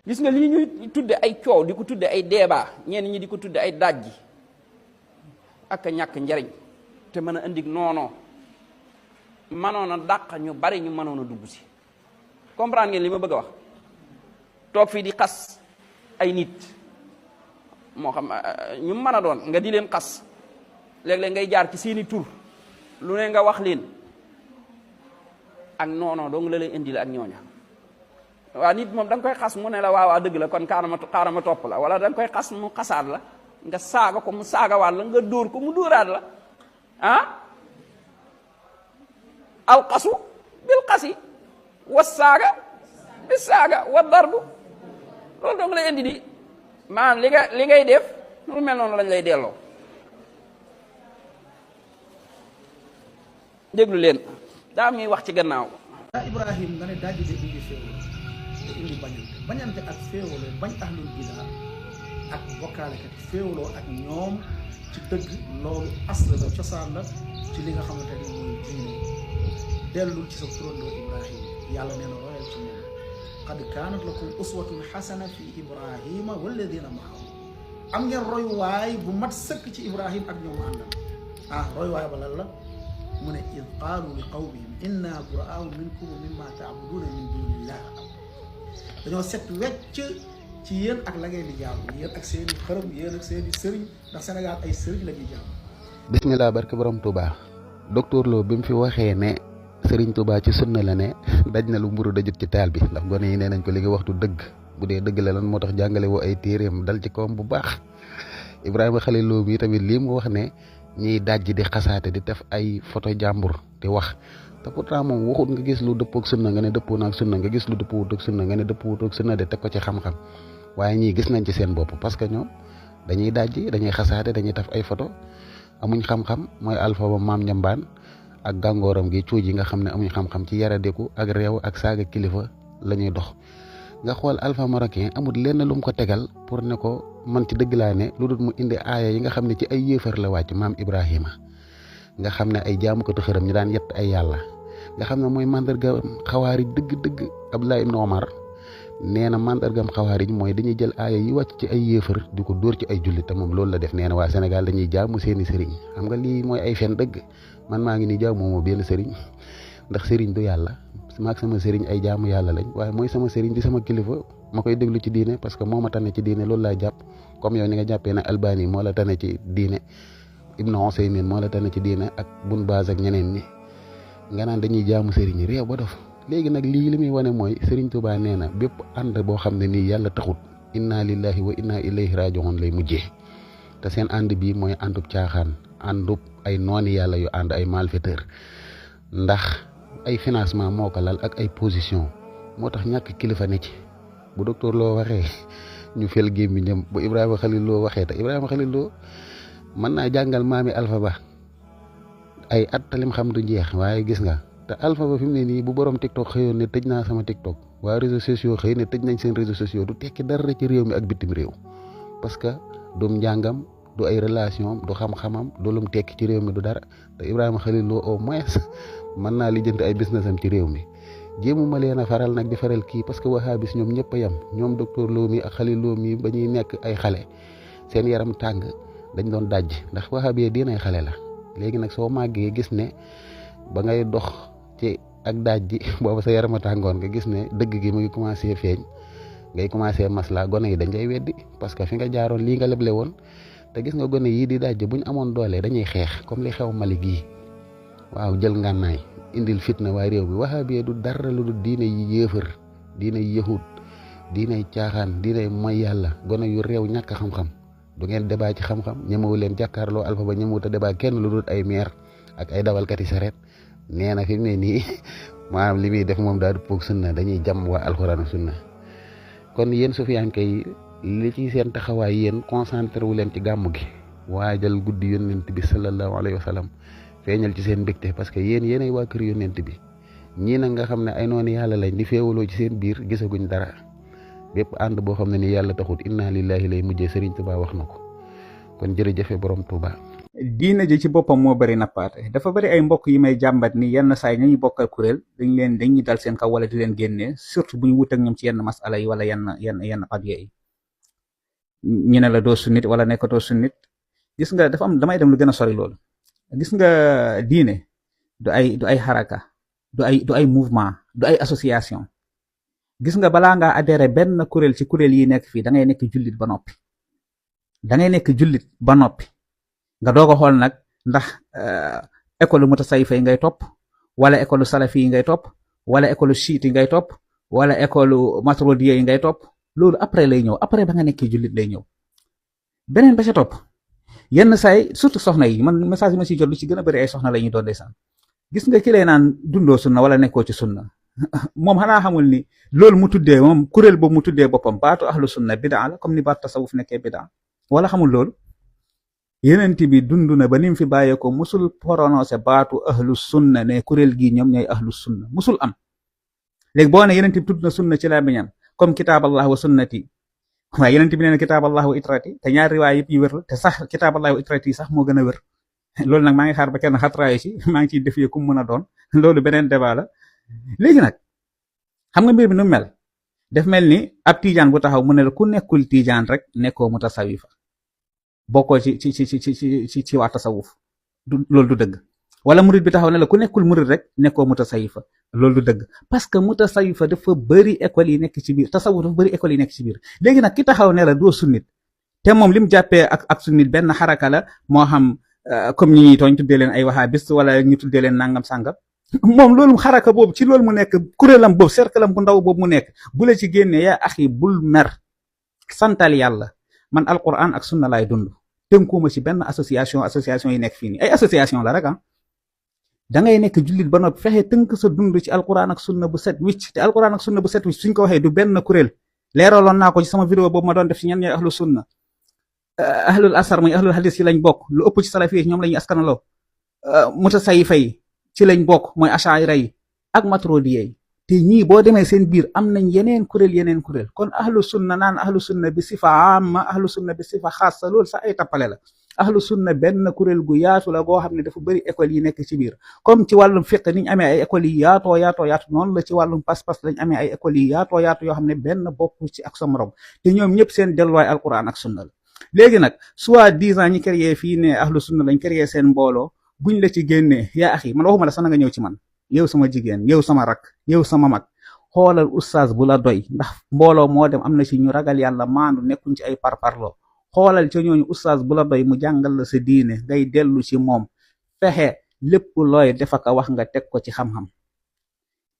gis nga lii ñuy tudde ay coow di ko tudde ay débat ñenn ñi di ko tudde ay dajji ak a ñàkk njariñ te mën a indig noonoo mënoon a dàq ñu bari ñu mënoon a dugg si comprendre ngeen li ma bëgg a wax toog fii di xas ay nit moo xam ñu mën a doon nga di leen xas léeg-léeg ngay jaar ci seeni tur lu ne nga wax leen ak noonoo dong la lay indil ak ñooña waa nit moom da nga koy xas mu ne la waawaa dëgg la kon xaarama topp la wala da nga koy xas mu xasaat la nga saaga ko mu saagawaat la nga dóor ko mu dóoraat la ah alxasu bil xasi wa saaga bi saaga wa darbu loolu dong lay indi di maanaam li ngay def lu mel noonu lañ lay delloo déglu leen daa muy wax ci gannaaw Ibrahim nga ne daaji de indi féewaloo te indi bañante ak féewaloo bañ ahlul bidaa ak bokkaalekat féewaloo ak ñoom ci dëgg loolu asla la cosaan la ci li nga xamante ni mooy diine dellul ci sa turandoo Ibrahim yàlla nee na royal ci moom qad kaanat lakum uswatun xasana fi Ibrahima walladina maahu am ngeen royuwaay bu mat sëkk ci Ibrahim ak ñoom àndal royuwaay ba lan la mu ne id qaalu li qawmihim inna buraau minkum wa mimma taabuduuna min dunillah dañoo set wecc ci yéen ak la ngeen di jaamu yéen ak seen i xërëm yéen ak seen i sëriñ ndax Sénégal ay sëriñ la ñuy jaamu. bismillah barke borom Touba docteur Lo bi mu fi waxee ne Serigne Touba ci sunna la ne daj na lu mburu dajut ci taal bi ndax gone yi nee nañ ko li nga waxtu dëgg bu dee dëgg la lan moo tax jàngale woo ay téeréem dal ci kawam bu baax Ibrahima Khalil Lo bi tamit lii mu wax ne ñiy dajji di xasaate di def ay photo jàmbur di wax te pourtant moom waxut nga gis lu dëppoo ak sunna nga ne dëppoo na ak sunna nga gis lu dëppoo ak sunna nga ne dëppoo ak sunna de teg ko ci xam-xam waaye ñii gis nañ ci seen bopp parce que ñoom dañuy dajji dañuy xasaate dañuy def ay photo amuñ xam-xam mooy alpha ba maam njambaan ak gàngooram gi cuuj yi nga xam ne amuñ xam-xam ci yaradeku ak réew ak saaga kilifa la ñuy dox nga xool alpha marocain amul lenn lu mu ko tegal pour ne ko man ci dëgg laa ne lu dul mu indi aaya yi nga xam ne ci ay yéefar la wàcc maam Ibrahima nga xam ne ay jaamukatu xërëm ñu daan yett ay yàlla nga xam ne mooy mandarga xawaari dëgg-dëgg Abdullah ibn Omar nee na mandargam xawaari mooy dañuy jël aaya yi wàcc ci ay yéefar di ko dóor ci ay jullit te moom loolu la def nee na waa Sénégal dañuy jaamu seeni sëriñ xam nga lii mooy ay fen dëgg man maa ngi ni jaamu moo benn sëriñ ndax sëriñ du yàlla maag sama sëriñ ay jaamu yàlla lañ waaye mooy sama sëriñ di sama kilifa ma koy déglu ci diine parce que moo ma tane ci diine loolu laa jàpp comme yow ni nga jàppee ne Albani moo la tane ci diine Ibn Usaymin moo la tane ci diine ak Bun Baaz ak ñeneen ñi nga naan dañuy jaamu sëriñ réew ba dof léegi nag lii li muy wane mooy Sëriñ Tuubaa nee na bépp ànd boo xam ne nii yàlla taxut inna lillahi wa inna ilayhi rajiun lay mujjee te seen ànd bii mooy àndub caaxaan àndub ay nooni yàlla yu ànd ay malfaiteur ndax ay financement moo ko lal ak ay position moo tax ñàkk kilifa ne ci bu docteur Lo waxee ñu fel gémmiñam bu Ibrahima Khalil Lo waxee te Ibrahima Khalil Lo mën naa jàngal maami Alpha Ba ay at talim xam du jeex waaye gis nga te Alpha Ba fi mu ne nii bu borom TikTok xëyoon ne tëj naa sama TikTok waa réseaux sociaux xëy ne tëj nañ seen réseaux sociaux du tekki dara ci réew mi ak bitim réew parce que du njàngam du ay relation du xam-xamam du lum tekki ci réew mi du dara te Ibrahima Khalil Lo au moins mën naa lijjanti ay business am ci réew mi jéemuma leen a faral nag di faral kii parce que wahabis ñoom ñëpp a yem ñoom docteur Lo mi ak Khalil Lo mi ba ñuy nekk ay xale seen yaram tàng dañ doon dajj ndax wahabi diinay xale la léegi nag soo màggee gis ne ba ngay dox ci ak dajji booba sa yaram a tàngoon nga gis ne dëgg gi mu ngi commencé feeñ ngay commencé masla gone yi dañ lay weddi parce que fi nga jaaroon lii nga leble woon te gis nga gone yii di dajj bu ñu amoon doole dañuy xeex comme li xew Mali gii waaw jël ngànnaay indil fitna waaye réew bi wahabi du dara lu dul diine yi yéefar diine yi yahud diine yi caaxaan diine yi mooy yàlla gone yu réew ñàkk xam-xam du ngeen débat ci xam-xam ñemewu leen jàkkaarloo Alpha Ba ñemewut a débat kenn lu dul ay maire ak ay dawalkati sareet nee na fi mu ne nii maanaam li muy def moom daal di poog sunna dañuy jàmm waa alxuraan sunna kon yéen sufiyanke yi li ci seen taxawaay yéen concentré wu leen ci gàmmu gi waajal guddi yónnent bi sallallahu alayhi wa sallam feeñal ci seen mbégte parce que yéenay waa kër yónnent bi ñii nag nga xam ne ay noonu yàlla lañ di féewaloo ci seen biir gisaguñ dara bépp ànd boo xam ne ni yàlla taxut inna lillahi lay mujjee Serigne Touba wax na ko kon jërëjëfe borom Touba. diine ji ci boppam moo bari nappaate. Dafa bari ay mbokk yi may jàmbat ni yenn saay ñañu bokkal kuréel dañuy dal seen kaw wala di leen génnee, surtout bu ñu wut ak ñoom ci yenn masala yi wala yenn qadiya yi. ñu ne la doo sunnit wala nekkatoo sunnit. gis nga damay dem lu gën a sori loolu. gis nga diine du ay xaraka, du ay mouvement, du ay association. gis nga balaa ngaa adhéré benn kuréel ci kuréel yi nekk fii da ngay nekk jullit ba noppi. nga doog a xool nag ndax école mutasawifa yi ngay topp, wala école salafi yi ngay topp, wala école chiite yi ngay topp, wala école maturidiya yi ngay topp. loolu après lay ñëw, après ba nga nekkee jullit lay ñëw. beneen ba ca topp, yenn saay surtout soxna yi, man message yi ma siy jot lu ci gën a bëri ay soxna la ñuy doon ndeysaan. gis nga ki lay naan dundoo sunna wala nekkoo ci sunna moom xanaa xamul ni loolu mu tuddee moom kuréel boobu mu tuddee boppam baatu ahlu sunna bidaa la, comme ni baatu tasawuf nekkee bidaa. wala xamul loolu yenent bi dund na ba nim fi bàyyee ko musul prononcé baatu ahlu sunna ne kuréel gii ñoom ñooy ahlu sunna, musul am. léegi boo ne yenent bi tudd na sunna ci làmmiñam comme kitaab allah wa sunnati, waaye yenent bi nee na kitaab allah wa itrati, te ñaar riwaay yëpp yi wér la, te sax kitaab allah wa itrati sax moo gën a wér. loolu nag maa ngi xaar ba kenn xatraayu ci, maa ngi ciy defee ku mu mën a doon, loolu beneen débat la. léegi nag xam nga mbir mi nu mel, def mel ni ab tiijaan bu taxaw mu ne la ku nekkul tiijaan rek nekkoo mutasawifa, bokkoo ci waa tasawuf. loolu du dëgg. wala murid bi taxaw ne la ku nekkul murid rek nekkoo mutasawifa, loolu du dëgg. parce que mutasawifa dafa bëri école yi nekk ci biir, tasawuf dafa bëri école yi nekk ci biir. léegi nag ki taxaw ne la doo sunnit, te moom lim jàppee ak sunnit benn xaraka la, moo xam comme ñi ñuy tooñ tuddee leen ay wahabist wala ñu tuddee leen nangam sàngam. moom loolu xaraka boobu ci loolu mu nekk, kuréelam boobu, cercle am bu ndaw boobu mu nekk, bu la ci génnee yaa axi bul mer, santal yàlla. man alquran ak sunna laay dund, tënkuuma ci benn association yi nekk fii nii ay association la rek ah. da ngay nekk jullit ba noppi fexe tënk sa dund ci alquran ak sunna bu set wicc. te alquran ak sunna bu set wicc suñ ko waxee du benn kuréel. leeraloon naa ko ci sama vidéo boobu ma doon def ci ñan ñooy ahlu sunna. ahlul asar muy ahlul hadis ci lañ bokk, lu ëpp ci salafi yi ñoom la ñuy askanaloo. mutasawifa yi ci lañ bokk, mooy ashaira yi ak maturidiya yi. te ñii boo demee seen biir am nañ yeneen kuréel. kon ahlu sunna naan ahlu sunna bi sifa amma, ahlu sunna bi sifa xaasa, loolu sax ay tappale la. ahlu sunna benn kuréel gu yaatu la goo xam ne dafa bëri école yi nekk ci biir. comme ci wàllum fiqh niñ amee ay écoles yi yaatoo noonu la ci wàllum pas-pas lañ amee ay écoles yi yaatoo yoo xam ne benn bokk ci ak sa morom, te ñoom ñëpp seen delluwaay alquran ak sunna la. léegi nag soit 10 ans ñi créé fii ne ahlu sunna lañ créé seen mbooloo, buñ la ci génnee yaa axi man waxuma la sax na nga ñëw ci man, yow sama jigéen, yow sama rak, yow sama mag, xoolal oustaz bu la doy, ndax mbooloo moo dem am na ci ñu ragal yàlla maandu, nekkuñ ci ay parparloo. xoolal ca ñooñu oustaz bu la doy mu jàngal la sa diine, ngay dellu ci moom, fexe lépp looy def ak wax nga teg ko ci xam-xam,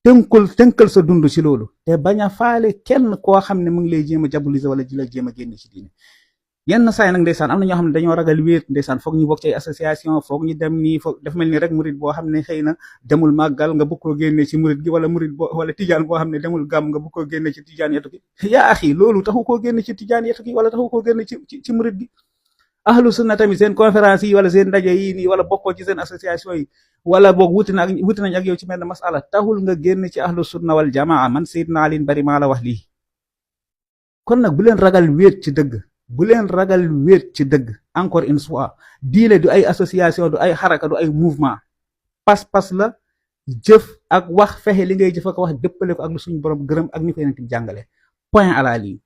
tënkal sa dund ci loolu, te bañ a faale kenn koo xam ne mu ngi lay jéem a diaboliser wala ji la jéem a génn ci diine. yenn saa yi nag ndeysaan am na ñoo xam ne dañoo ragal wéet, ndeysaan foog ñu bokk ci ay association, foog ñu dem nii, foog daf mel ni rek murid boo xam ne xëy na demul màggal nga bëgg koo génne ci murid gi, wala murid wala tijaan boo xam ne demul gàmm nga bëgg koo génne ci tijaan yetu gi. yaa axi loolu taxu koo génne ci tijaan yetu gi, wala taxu koo génne ci murid gi. ahlu sunna tamit seen conférence yi wala seen ndaje yi nii, wala bokkoo ci seen association yi, wala boog wuti nañ ak yow ci benn masala, taxul nga génn ci ahlu sunna wal jamaa. man Seydina Ali bari maa la wax lii. kon nag bu leen ragal wéet ci dëgg, encore une fois, diine du ay association, du ay xaraka, du ay mouvement. pas-pas la, jëf ak wax, fexe li ngay jëf ak wax dëppale ko ak lu suñu borom gërëm ak ñu koy nekk jàngale. point à la ligne.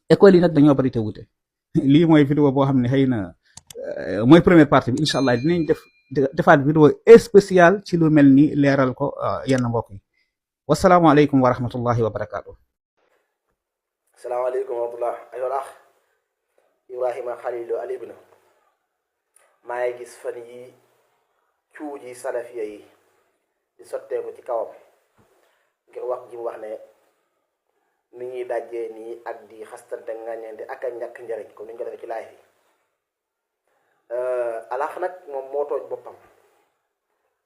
école yi nag dañoo bari te wute. lii mooy vidéo boo xam ne xëy na mooy première partie bi, incha allah dinañ defaat vidéo spéciale ci lu mel ni leeral ko yenn mbokk yi. wasalaamaaleykum wa rahmatullahi wa barakaatu. salaamaaleykum wa rahmatullah. ayool ax Ibrahima Xalilu Ali ibn maa ngi gis fan yi cuuji salafiya yi di sotteeku ci kawam ngir wax ji mu wax ne ni ñuy dajjee nii ak di xastante ngaññeente ak a ñàkk njariñ comme ni ñu ko defee ci laay fi alax nag moom moo tooñ boppam.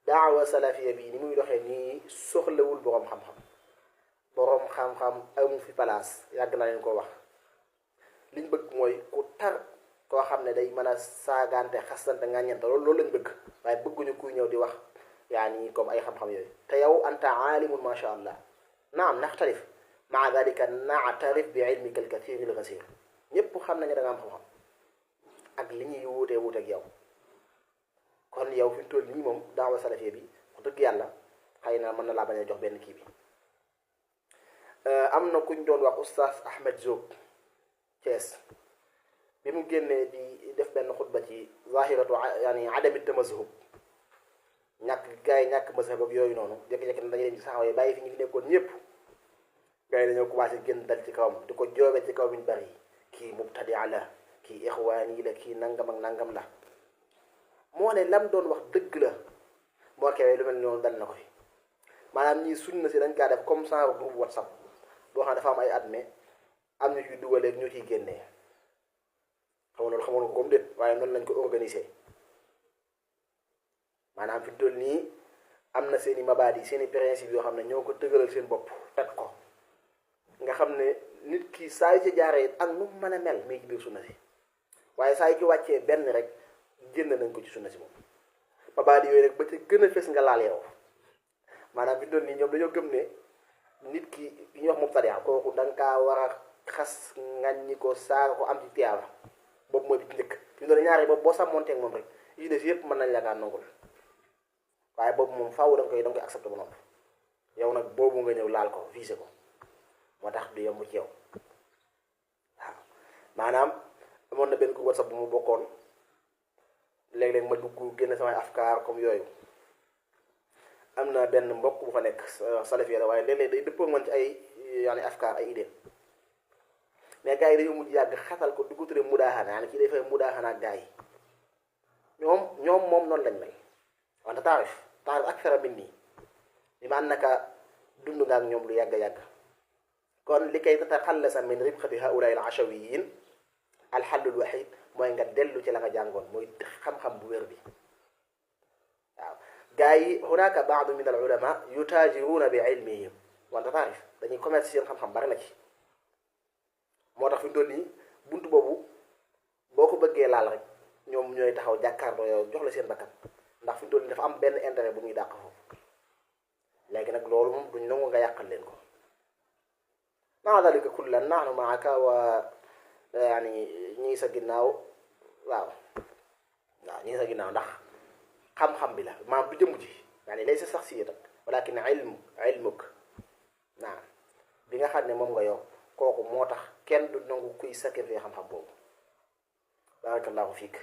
daawa salafiya bi ni muy doxee nii soxlawul boroom xam-xam amu fi place, yàgg na leen ko wax. liñ bëgg mooy ku tar koo xam ne day mën a saagante xastante ngaññeente loolu lañ bëgg, waaye bëgguñu kuy ñëw di wax yaani comme ay xam-xam yooyu. te yow anta aalimun ma sha allah, naam naxtalif maa dalika na'tarif bi ilmika al-kathir al-ghasir. ñëpp xam nañu da nga am xam-xam ak li ñuy wuutee ak yow, kon yow fi mu toll nii moom daawa salafiyya bi wax dëgg yàlla xëy na mën na laa bañ a jox benn kii bi. am na kuñ doon wax oustaz Ahmed Diop Thiès bi mu génnee di def benn xutba ci zahiratu yaani adami tamazhub ñàkk gars yi ñàkk mazhab ak yooyu noonu jékki-jékki na dañu leen ci saxawee bàyyi fi ñu fi nekkoon ñëpp gars yi dañoo commencé génn dal ci kawam di ko joobe ci kaw min bari kii mubtadia la kii ixwaani la kii nangam ak nangam la moo ne lam doon wax dëgg la moo kewee lu mel noonu dal na ko fi maanaam ñii sunna si dañ kaa def comme ça groupe WhatsApp boo xam ne dafa am ay admin am ñu ciy dugaleeg ñu ciy génnee xam nga loolu xamoon ko comme déet waaye noonu lañ ko organisé maanaam fi mu toll nii am na seen i mabaadi seen i principe yoo xam ne ñoo ko tëgalal seen bopp teg ko nga xam ne nit ki saa yu ci jaaree ak nu mën a mel mi ci biir sunna si waaye saa yu ci wàccee benn rek génn nañ ko ci sunna si moom mabaadi yooyu rek ba ca gën a fes nga laal yow maanaam fi mu toll nii ñoom dañoo gëm ne nit ki ñuy wax mubtadia kooku da nga kaa war a xas ŋàññi ko saaga ko am ci tiyaaba boobu mooy bi ci njëkk fi mu toll ñaari boobu boo sàmmonteeg moom rek yi des yëpp mën nañ la kaa nangul waaye boobu moom faaw da nga koy accepté ba noppi yow nag boobu nga ñëw laal ko visé ko moo tax du yomb ci yow waaw maanaam amoon na benn ku WhatsApp bu mu bokkoon léeg-léeg ma dugg génn samay afkaar comme yooyu am na benn mbokk bu fa nekk salafiya la waaye léeg-léeg day dëppoo man ci ay yaani afkaar ay idée mais gars yi dañoo mujj yàgg xatal ko du ko turee mudaaxana yaani kii day fay mudaaxana ak gars yi ñoom moom noonu lañ mel wante taarif akthara minni li ma annaka dund nga ak ñoom lu yàgg-yàgg kon li kay tataxallasa min ribxati haulaai al ashawiyin alxallul waxid mooy nga dellu ci la nga jàngoon mooy xam-xam bu wér bi waaw gars yi hunaka baadu min al ulama yutaajiruuna bi ilmihim wante taarif dañuy commerce seen xam-xam bari na ci moo tax fi mu toll nii buntu boobu boo ko bëggee laal rek ñoom ñooy taxaw jàkkaarloo yow jox la seen bakkan ndax fi mu toll nii dafa am benn intérêt bu ñuy dàq foofu léegi nag loolu moom duñ nangu nga yàqal leen ko maa dalika kullan nahnu maaka wa yaani ñii sa ginnaaw waaw ñii sa ginnaaw ndax xam-xam bi la maanaam du jëmm ji yaani laysa shakhsiyatak walakin ilmuk naam bi nga xam ne moom nga yow kooku moo tax kenn du nangu kuy sacrifier xam-xam boobu barakallahu fiik